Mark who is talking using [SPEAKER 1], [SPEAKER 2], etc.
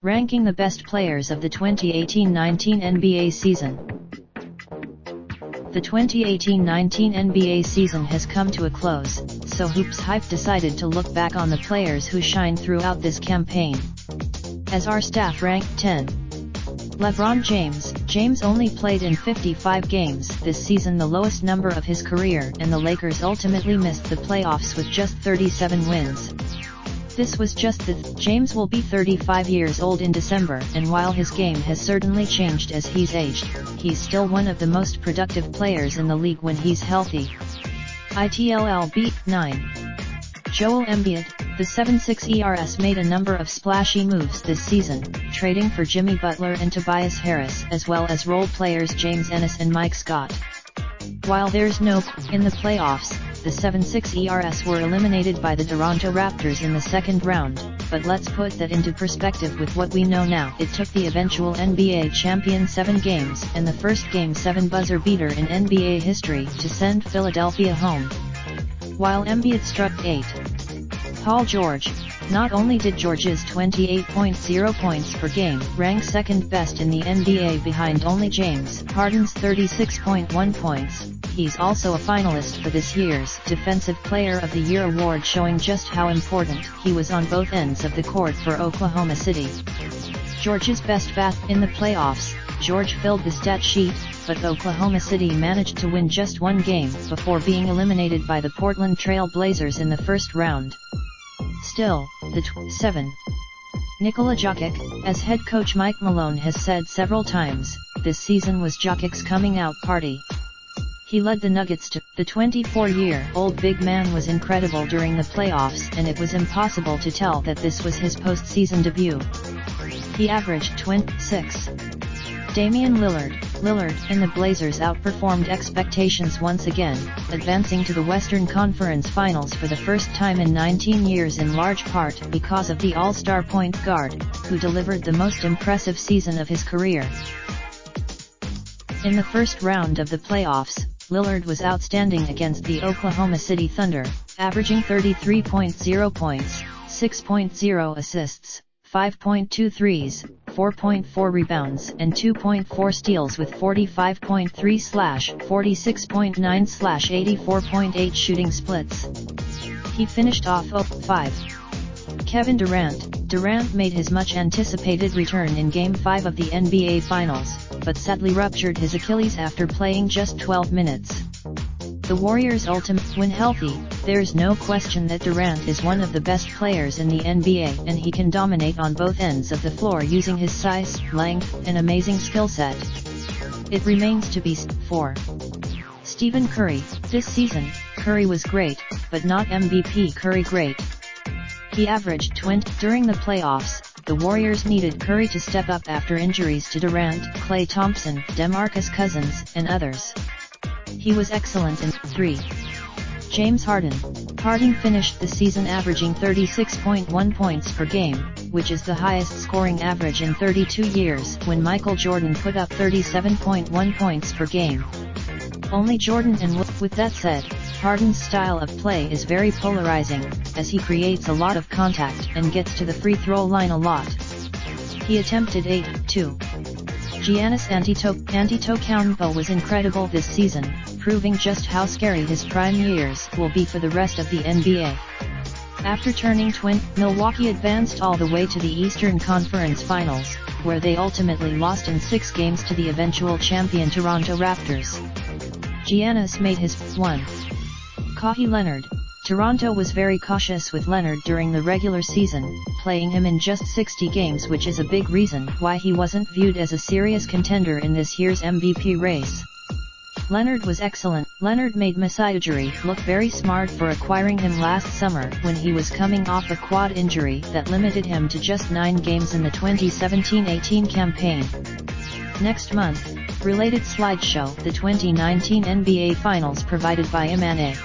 [SPEAKER 1] Ranking the best players of the 2018-19 NBA season. The 2018-19 NBA season has come to a close, so Hoops Hype decided to look back on the players who shined throughout this campaign. As our staff ranked 10. LeBron James. James only played in 55 games this season, the lowest number of his career, and the Lakers ultimately missed the playoffs with just 37 wins. This was just the James will be 35 years old in December, and while his game has certainly changed as he's aged, he's still one of the most productive players in the league when he's healthy. ITLLB 9. Joel Embiid. The 7'6" ERS made a number of splashy moves this season, trading for Jimmy Butler and Tobias Harris, as well as role players James Ennis and Mike Scott. While there's no in the playoffs, the 7'6" ERS were eliminated by the Toronto Raptors in the second round, but let's put that into perspective with what we know now. It took the eventual NBA champion 7 games and the first Game 7 buzzer beater in NBA history to send Philadelphia home. While Embiid struck 8. Paul George. Not only did George's 28.0 points per game rank second best in the NBA behind only James Harden's 36.1 points, he's also a finalist for this year's Defensive Player of the Year award, showing just how important he was on both ends of the court for Oklahoma City. George's best bat in the playoffs. George filled the stat sheet, but Oklahoma City managed to win just one game before being eliminated by the Portland Trail Blazers in the first round. Still, the 7. Nikola Jokic. As head coach Mike Malone has said several times, this season was Jokic's coming out party. He led the Nuggets to the 24-year-old big man was incredible during the playoffs, and it was impossible to tell that this was his postseason debut. He averaged 26. Damian Lillard. Lillard and the Blazers outperformed expectations once again, advancing to the Western Conference Finals for the first time in 19 years, in large part because of the all-star point guard, who delivered the most impressive season of his career. In the first round of the playoffs, Lillard was outstanding against the Oklahoma City Thunder, averaging 33.0 points, 6.0 assists, 5.2 threes, 4.4 rebounds and 2.4 steals with 45.3/46.9/84.8 shooting splits. He finished off 0-5. Kevin Durant. Durant made his much-anticipated return in Game 5 of the NBA Finals, but sadly ruptured his Achilles after playing just 12 minutes. The Warriors' ultimate. When healthy, there's no question that Durant is one of the best players in the NBA, and he can dominate on both ends of the floor using his size, length, and amazing skill set. It remains to be 4. Stephen Curry. This season, Curry was great, but not MVP Curry great. He averaged 20. During the playoffs, the Warriors needed Curry to step up after injuries to Durant, Klay Thompson, DeMarcus Cousins, and others. He was excellent in 3. James Harden. Harden finished the season averaging 36.1 points per game, which is the highest scoring average in 32 years, when Michael Jordan put up 37.1 points per game. Only Jordan and with that said, Harden's style of play is very polarizing, as he creates a lot of contact and gets to the free throw line a lot. He attempted 8-2. Giannis Antetokounmpo was incredible this season, proving just how scary his prime years will be for the rest of the NBA. After turning 20, Milwaukee advanced all the way to the Eastern Conference Finals, where they ultimately lost in 6 games to the eventual champion Toronto Raptors. Giannis made his 1. Kawhi Leonard. Toronto was very cautious with Leonard during the regular season, playing him in just 60 games, which is a big reason why he wasn't viewed as a serious contender in this year's MVP race. Leonard was excellent. Leonard made Masai Ujiri look very smart for acquiring him last summer when he was coming off a quad injury that limited him to just 9 games in the 2017-18 campaign. Next month, related slideshow, the 2019 NBA Finals provided by Emane.